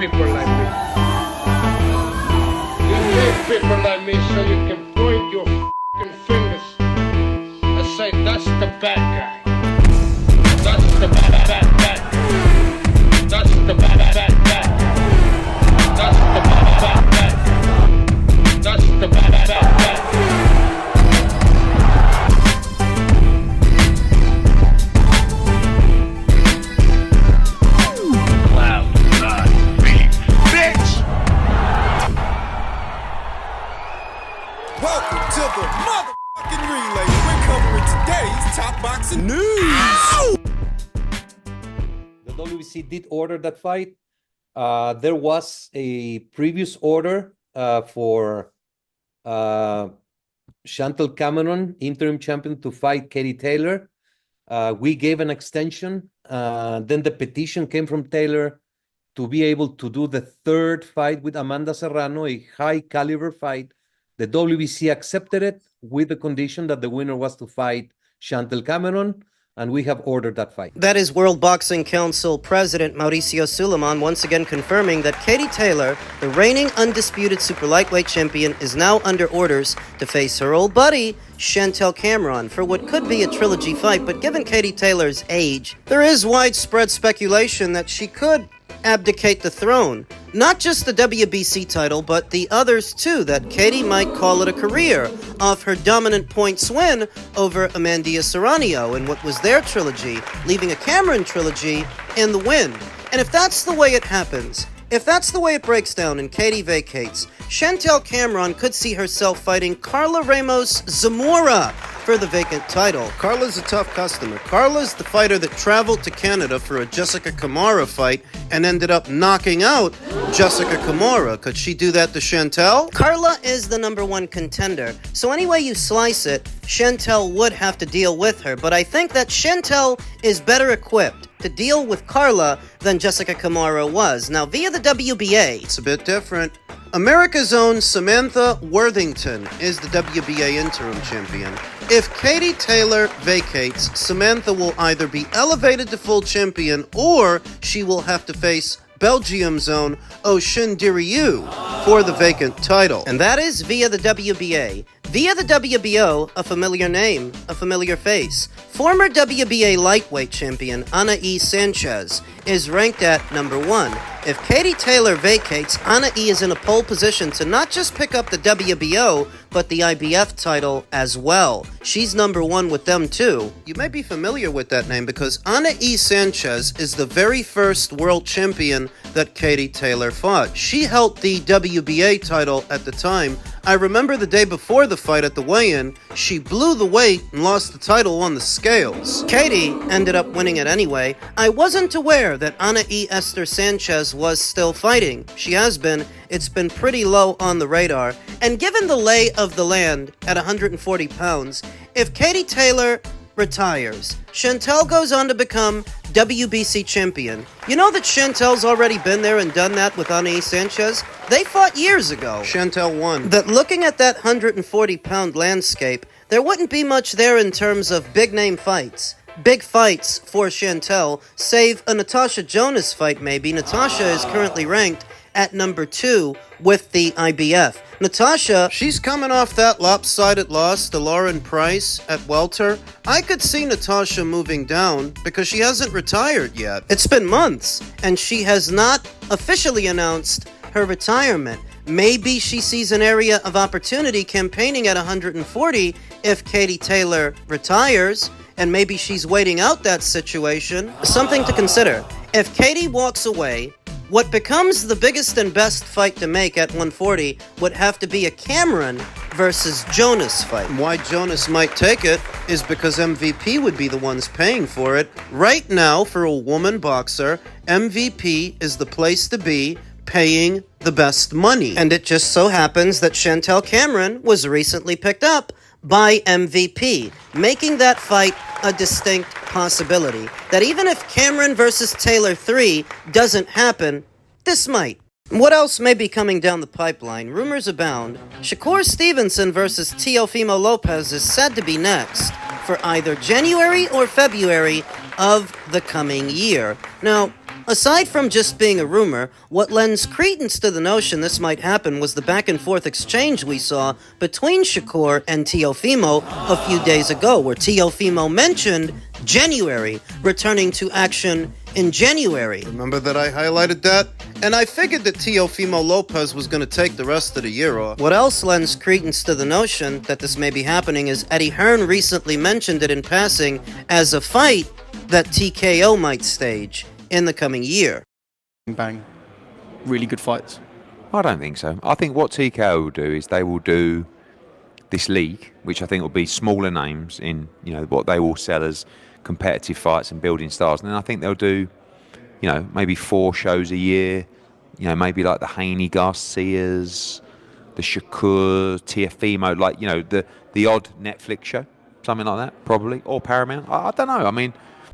people like me. You need people like me so you can point your f***ing fingers and say, that's the bad guy. That's the bad guy. That's the bad guy. That's the bad guy. That's the bad guy. Welcome to the motherfucking relay. We're covering today's top boxing news. Ow! The WBC did order that fight. There was a previous order for Chantel Cameron, interim champion, to fight Katie Taylor. We gave an extension. Then the petition came from Taylor to be able to do the third fight with Amanda Serrano, a high caliber fight. The WBC accepted it with the condition that the winner was to fight Chantel Cameron, and we have ordered that fight. That is World Boxing Council President Mauricio Suleiman once again confirming that Katie Taylor, the reigning undisputed super lightweight champion, is now under orders to face her old buddy, Chantel Cameron, for what could be a trilogy fight. But given Katie Taylor's age, there is widespread speculation that she could abdicate the throne. Not just the WBC title, but the others too, that Katie might call it a career off her dominant points win over Amanda Serrano in what was their trilogy, leaving a Cameron trilogy in the wind. And if that's the way it happens, if that's the way it breaks down and Katie vacates, Chantel Cameron could see herself fighting Carla Ramos Zamora for the vacant title. Carla's a tough customer. Carla's the fighter that traveled to Canada for a Jessica Kamara fight and ended up knocking out Jessica Kamara. Could she do that to Chantel? Carla is the #1 contender, so any way you slice it, Chantel would have to deal with her, but I think that Chantel is better equipped to deal with Carla than Jessica Kamara was. Now, via the WBA, it's a bit different. America's own Samantha Worthington is the WBA interim champion. If Katie Taylor vacates, Samantha will either be elevated to full champion or she will have to face Belgium's own Oshin Diriyu for the vacant title. And that is via the WBA. Via the WBO, a familiar name, a familiar face. Former WBA lightweight champion Anaí Sanchez is ranked at #1. If Katie Taylor vacates, Anaí is in a pole position to not just pick up the WBO, but the IBF title as well. She's #1 with them too. You may be familiar with that name because Anaí Sanchez is the very first world champion that Katie Taylor fought. She held the WBA title at the time. I remember the day before the fight at the weigh-in, she blew the weight and lost the title on the scales. Katie ended up winning it anyway. I wasn't aware that Anaí Esther Sanchez was still fighting. She has been. It's been pretty low on the radar. And given the lay of the land at 140 pounds, if Katie Taylor retires, Chantel goes on to become WBC champion. You know that Chantel's already been there and done that with Anaí Sanchez? They fought years ago. Chantel won. That looking at that 140-pound landscape, there wouldn't be much there in terms of big-name fights. Big fights for Chantel, save a Natasha Jonas fight maybe. Natasha is currently ranked at #2 with the IBF. Natasha, she's coming off that lopsided loss to Lauren Price at welter. I could see Natasha moving down because she hasn't retired yet. It's been months, and she has not officially announced her retirement. Maybe she sees an area of opportunity campaigning at 140 if Katie Taylor retires, and maybe she's waiting out that situation. Something to consider. If Katie walks away, what becomes the biggest and best fight to make at 140 would have to be a Cameron versus Jonas fight. Why Jonas might take it is because MVP would be the ones paying for it. Right now, for a woman boxer, MVP is the place to be, paying the best money. And it just so happens that Chantel Cameron was recently picked up by MVP, making that fight a distinct possibility. That even if Cameron versus Taylor 3 doesn't happen, this might. What else may be coming down the pipeline? Rumors abound. Shakur Stevenson versus Teofimo Lopez is said to be next for either January or February of the coming year. Now, Aside from just being a rumor, what lends credence to the notion this might happen was the back-and-forth exchange we saw between Shakur and Teofimo a few days ago, where Teofimo mentioned January, returning to action in January. Remember that I highlighted that? And I figured that Teofimo Lopez was going to take the rest of the year off. What else lends credence to the notion that this may be happening is Eddie Hearn recently mentioned it in passing as a fight that TKO might stage in the coming year. Bang. Really good fights. I don't think so. I think what TKO will do is they will do this league, which I think will be smaller names in, what they will sell as competitive fights and building stars. And then I think they'll do, maybe 4 shows a year, maybe like the Haney Garcias, the Shakur, Teofimo, like, the odd Netflix show, something like that, probably, or Paramount. I don't know. I mean,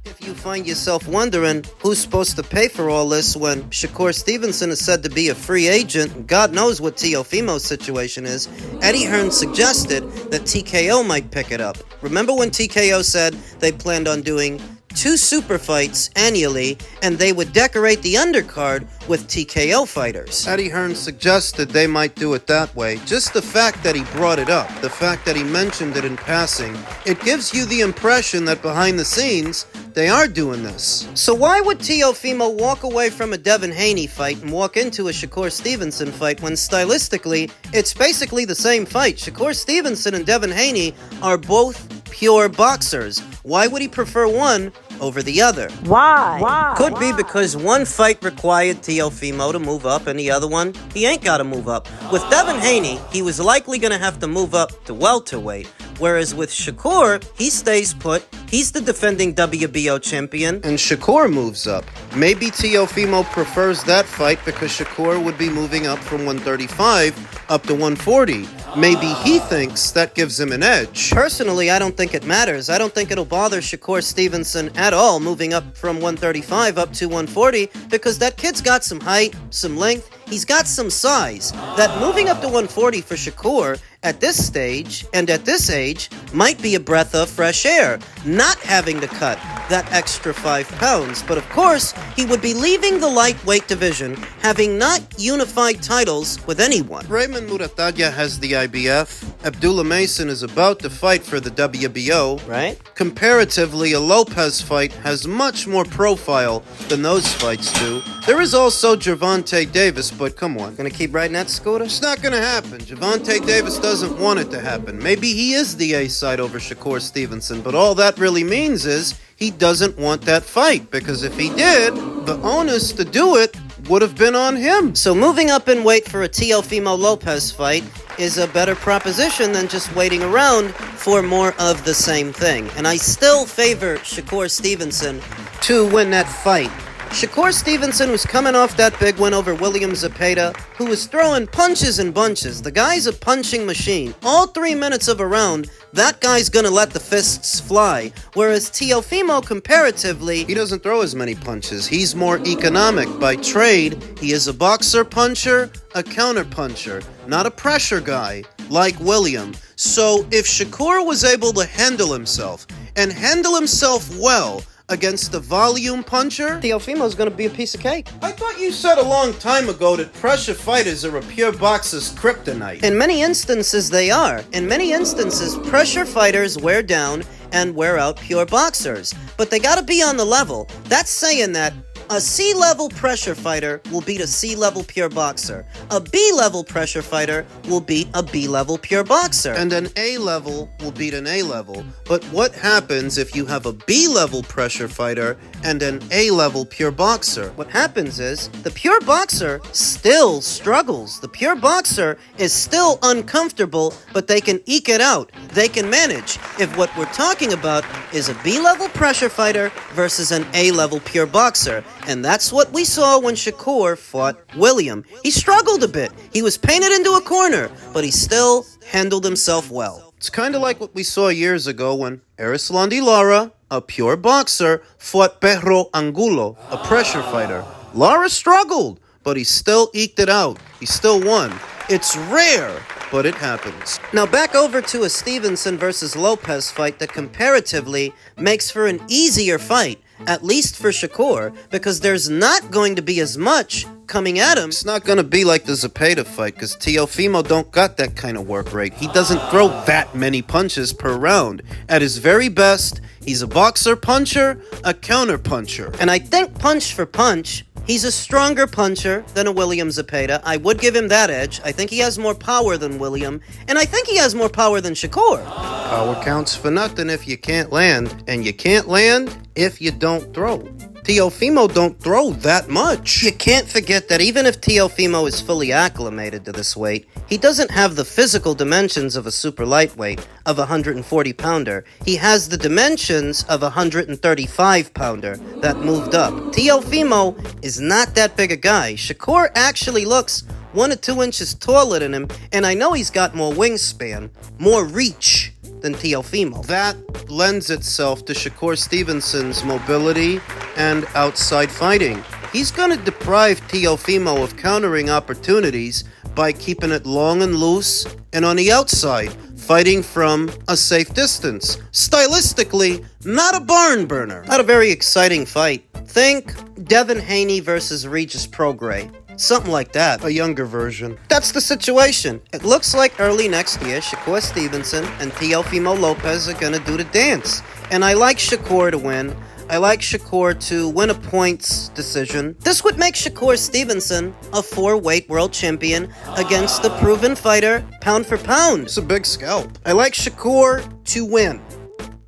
if you find yourself wondering who's supposed to pay for all this when Shakur Stevenson is said to be a free agent, God knows what Teofimo's situation is, Eddie Hearn suggested that TKO might pick it up. Remember when TKO said they planned on doing 2 super fights annually, and they would decorate the undercard with TKO fighters? Eddie Hearn suggested they might do it that way. Just the fact that he brought it up, the fact that he mentioned it in passing, it gives you the impression that behind the scenes, they are doing this. So why would Teofimo walk away from a Devin Haney fight and walk into a Shakur Stevenson fight when stylistically, it's basically the same fight? Shakur Stevenson and Devin Haney are both pure boxers. Why would he prefer one over the other? Why? Could be because one fight required Teofimo to move up and the other one, he ain't got to move up. With Devin Haney, he was likely going to have to move up to welterweight. Whereas with Shakur, he stays put. He's the defending WBO champion. And Shakur moves up. Maybe Teofimo prefers that fight because Shakur would be moving up from 135 up to 140. Maybe he thinks that gives him an edge. Personally, I don't think it matters. I don't think it'll bother Shakur Stevenson at all moving up from 135 up to 140 because that kid's got some height, some length, he's got some size. That moving up to 140 for Shakur at this stage and at this age might be a breath of fresh air, not having to cut that extra 5 pounds. But of course, he would be leaving the lightweight division, having not unified titles with anyone. Raymond Muratalla has the IBF. Abdullah Mason is about to fight for the WBO. Right? Comparatively, a Lopez fight has much more profile than those fights do. There is also Gervonta Davis, but come on. Gonna keep riding that scooter? It's not gonna happen. Gervonta Davis doesn't want it to happen. Maybe he is the A side over Shakur Stevenson, but all that really means is he doesn't want that fight, because if he did, the onus to do it would have been on him. So moving up in weight for a Teofimo Lopez fight is a better proposition than just waiting around for more of the same thing. And I still favor Shakur Stevenson to win that fight. Shakur Stevenson was coming off that big win over William Zepeda, who was throwing punches and bunches. The guy's a punching machine. All 3 minutes of a round, that guy's gonna let the fists fly. Whereas Teofimo, comparatively, he doesn't throw as many punches. He's more economic. By trade, he is a boxer puncher, a counter puncher, not a pressure guy like William. So if Shakur was able to handle himself, and handle himself well, against the volume puncher, Teofimo's gonna be a piece of cake. I thought you said a long time ago that pressure fighters are a pure boxer's kryptonite. In many instances, they are. In many instances, pressure fighters wear down and wear out pure boxers. But they gotta be on the level. That's saying that a C-level pressure fighter will beat a C-level pure boxer. A B-level pressure fighter will beat a B-level pure boxer. And an A-level will beat an A-level. But what happens if you have a B-level pressure fighter and an A-level pure boxer? What happens is the pure boxer still struggles. The pure boxer is still uncomfortable, but they can eke it out. They can manage. If what we're talking about is a B-level pressure fighter versus an A-level pure boxer. And that's what we saw when Shakur fought William. He struggled a bit. He was painted into a corner, but he still handled himself well. It's kind of like what we saw years ago when Erislandy Lara, a pure boxer, fought Pedro Angulo, a pressure fighter. Lara struggled, but he still eked it out. He still won. It's rare, but it happens. Now back over to a Stevenson versus Lopez fight that comparatively makes for an easier fight. at least for Shakur, because there's not going to be as much coming at him. It's not going to be like the Zepeda fight, because Teofimo don't got that kind of work rate. He doesn't throw that many punches per round. At his very best, he's a boxer puncher, a counter puncher. And I think punch for punch, he's a stronger puncher than a William Zepeda. I would give him that edge. I think he has more power than William, and I think he has more power than Shakur. Power counts for nothing if you can't land, and you can't land if you don't throw. Teofimo don't throw that much. You can't forget that even if Teofimo is fully acclimated to this weight, he doesn't have the physical dimensions of a super lightweight, of a 140-pounder. He has the dimensions of a 135-pounder that moved up. Teofimo is not that big a guy. Shakur actually looks 1 or 2 inches taller than him, and I know he's got more wingspan, more reach than Teofimo. That lends itself to Shakur Stevenson's mobility and outside fighting. He's going to deprive Teofimo of countering opportunities by keeping it long and loose and on the outside, fighting from a safe distance. Stylistically, not a barn burner. Not a very exciting fight. Think Devin Haney versus Regis Prograis. Something like that. A younger version. That's the situation. It looks like early next year, Shakur Stevenson and Teofimo Lopez are gonna do the dance. And I like Shakur to win. I like Shakur to win a points decision. This would make Shakur Stevenson a 4-weight world champion against the proven fighter, pound for pound. It's a big scalp. I like Shakur to win.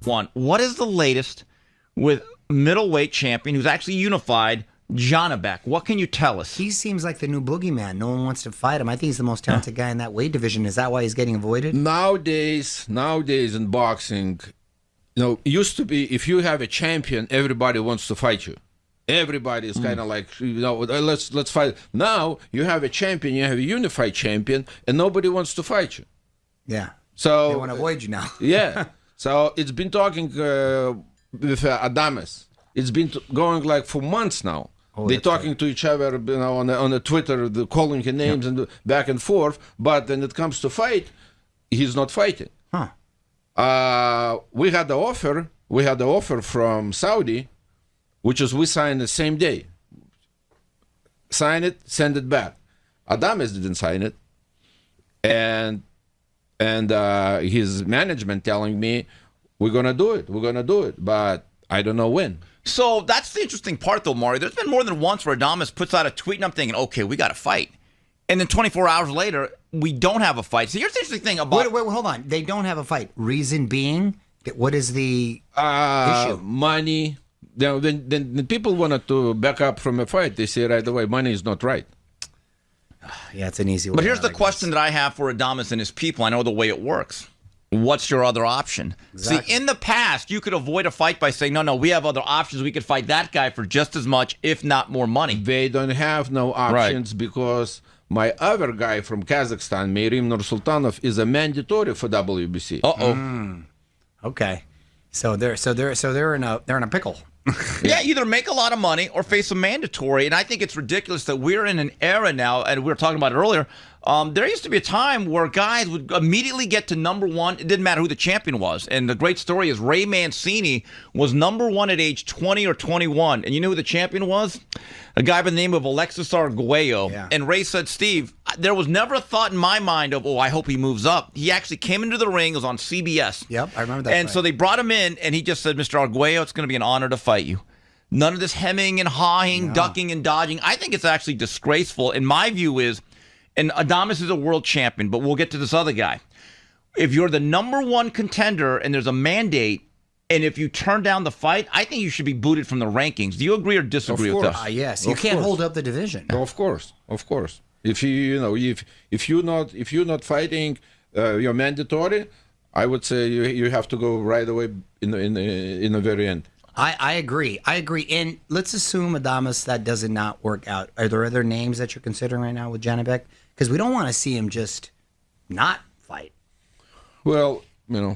What is the latest with middleweight champion who's actually unified, Janibek? What can you tell us? He seems like the new boogeyman. No one wants to fight him. I think he's the most talented guy in that weight division. Is that why he's getting avoided? Nowadays in boxing, used to be if you have a champion, everybody wants to fight you. Everybody is kind of like, let's fight. Now you have a champion, you have a unified champion, and nobody wants to fight you. Yeah. So they want to avoid you now. Yeah. So it's been talking with Adames. It's been going like for months now. They're talking to each other, on the Twitter, calling his names and back and forth. But when it comes to fight, he's not fighting. Huh. We had the offer. We had the offer from Saudi, which is we signed the same day. Sign it, send it back. Adames didn't sign it, and his management telling me we're gonna do it, but I don't know when. So that's the interesting part, though, Mario. There's been more than once where Adames puts out a tweet, and I'm thinking, okay, we got to fight. And then 24 hours later, we don't have a fight. So here's the interesting thing about... Wait, hold on. They don't have a fight. Reason being, what is the issue? Money. Then people wanted to back up from a fight. They say right away, money is not right. Yeah, it's an easy way. But here's the question that I have for Adames and his people. I know the way it works. What's your other option? Exactly. See, in the past, you could avoid a fight by saying, no, we have other options. We could fight that guy for just as much, if not more money. They don't have no options because my other guy from Kazakhstan, Meirim Nursultanov, is a mandatory for WBC. Okay. So they're in a pickle. Yeah, either make a lot of money or face a mandatory. And I think it's ridiculous that we're in an era now, and we were talking about it earlier. There used to be a time where guys would immediately get to number one. It didn't matter who the champion was. And the great story is Ray Mancini was number one at age 20 or 21. And you know who the champion was? A guy by the name of Alexis Arguello. Yeah. And Ray said, Steve, there was never a thought in my mind of, I hope he moves up. He actually came into the ring. It was on CBS. Yep, I remember that. And so they brought him in, and he just said, Mr. Arguello, it's going to be an honor to fight you. None of this hemming and hawing, ducking and dodging. I think it's actually disgraceful. And my view is, and Adames is a world champion, but we'll get to this other guy. If you're the number one contender and there's a mandate, and if you turn down the fight, I think you should be booted from the rankings. Do you agree or disagree with us? Yes, you can't hold up the division. Of course. If if you're not fighting, you're mandatory. I would say you have to go right away in the very end. I agree. And let's assume, Adames, that does not work out. Are there other names that you're considering right now with Janibek? Because we don't want to see him just not fight. Well,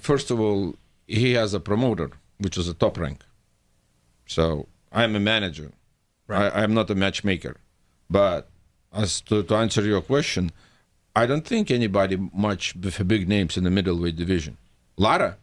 first of all, he has a promoter, which is a top rank. So I'm a manager. Right. I'm not a matchmaker. But as to answer your question, I don't think anybody much with big names in the middleweight division. Lara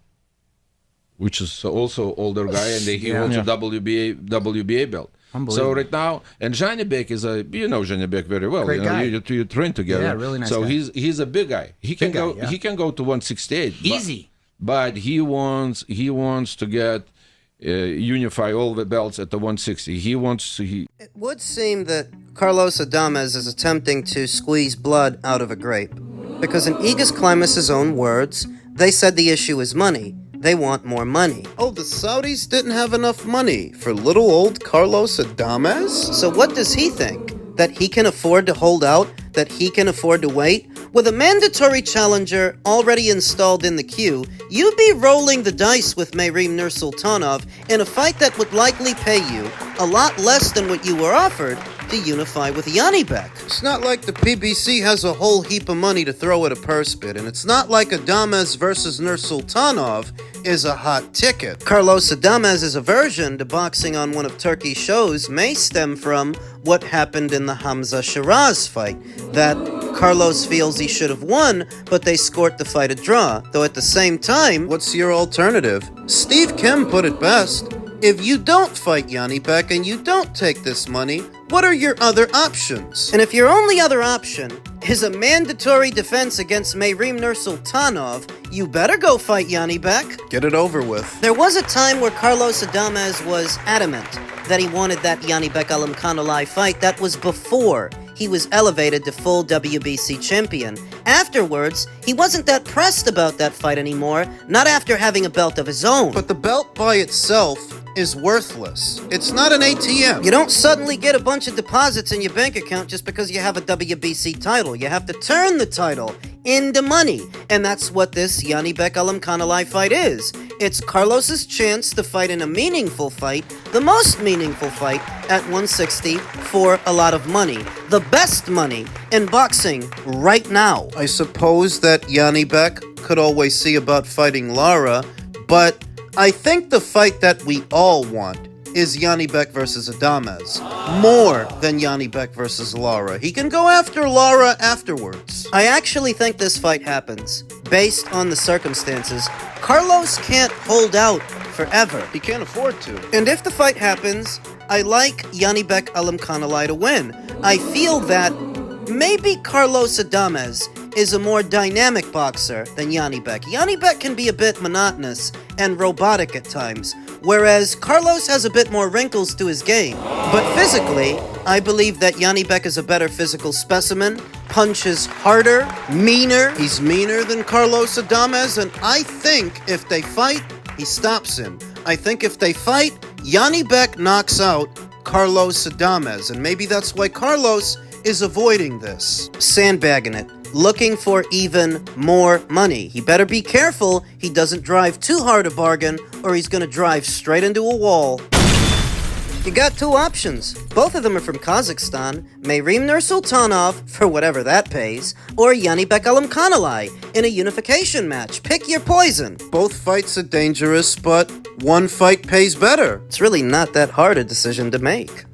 which is also older guy, and he holds a WBA belt. So right now, and Janibek is Janibek very well. Great guy. You train together. Yeah, really nice so guy. he's a big guy. He can go. He can go to 168. Easy. But he wants to get unify all the belts at the 160. He wants to. It would seem that Carlos Adames is attempting to squeeze blood out of a grape. Because in Igis Klimas' own words, they said the issue is money. They want more money. Oh, the Saudis didn't have enough money for little old Carlos Adames? So what does he think? That he can afford to hold out? That he can afford to wait? With a mandatory challenger already installed in the queue, you'd be rolling the dice with Mayrim Nursultanov in a fight that would likely pay you a lot less than what you were offered to unify with Janibek. It's not like the PBC has a whole heap of money to throw at a purse bid, and it's not like Adames versus Nursultanov is a hot ticket. Carlos Adames' aversion to boxing on one of Turkey's shows may stem from what happened in the Hamza Shiraz fight, that Carlos feels he should have won, but they scored the fight a draw, though at the same time... What's your alternative? Steve Kim put it best. If you don't fight Janibek and you don't take this money, what are your other options? And if your only other option is a mandatory defense against Mayrim Nursultanov, you better go fight Janibek. Get it over with. There was a time where Carlos Adames was adamant that he wanted that Janibek Alimkhanalai fight. That was before he was elevated to full WBC champion. Afterwards, he wasn't that pressed about that fight anymore, not after having a belt of his own. But the belt by itself is worthless. It's not an ATM. You don't suddenly get a bunch of deposits in your bank account just because you have a WBC title. You have to turn the title into money. And that's what this Janibek Alimkhanalai fight is. It's Carlos's chance to fight in a meaningful fight, the most meaningful fight at 160 for a lot of money. The best money in boxing right now. I suppose that Janibek could always see about fighting Lara, but I think the fight that we all want is Janibek versus Adames. More than Janibek versus Lara. He can go after Lara afterwards. I actually think this fight happens. Based on the circumstances, Carlos can't hold out forever. He can't afford to. And if the fight happens, I like Janibek Alimkhanalai to win. I feel that maybe Carlos Adames is a more dynamic boxer than Janibek. Janibek can be a bit monotonous and robotic at times, whereas Carlos has a bit more wrinkles to his game. But physically, I believe that Janibek is a better physical specimen, punches harder, meaner. He's meaner than Carlos Adames, and I think if they fight, he stops him. I think if they fight, Janibek knocks out Carlos Adames, and maybe that's why Carlos is avoiding this. Sandbagging it. Looking for even more money. He better be careful he doesn't drive too hard a bargain, or he's gonna drive straight into a wall. You got two options. Both of them are from Kazakhstan. Mayrim Nursultanov, for whatever that pays, or Janibek Alimkhanalai in a unification match. Pick your poison. Both fights are dangerous, but one fight pays better. It's really not that hard a decision to make.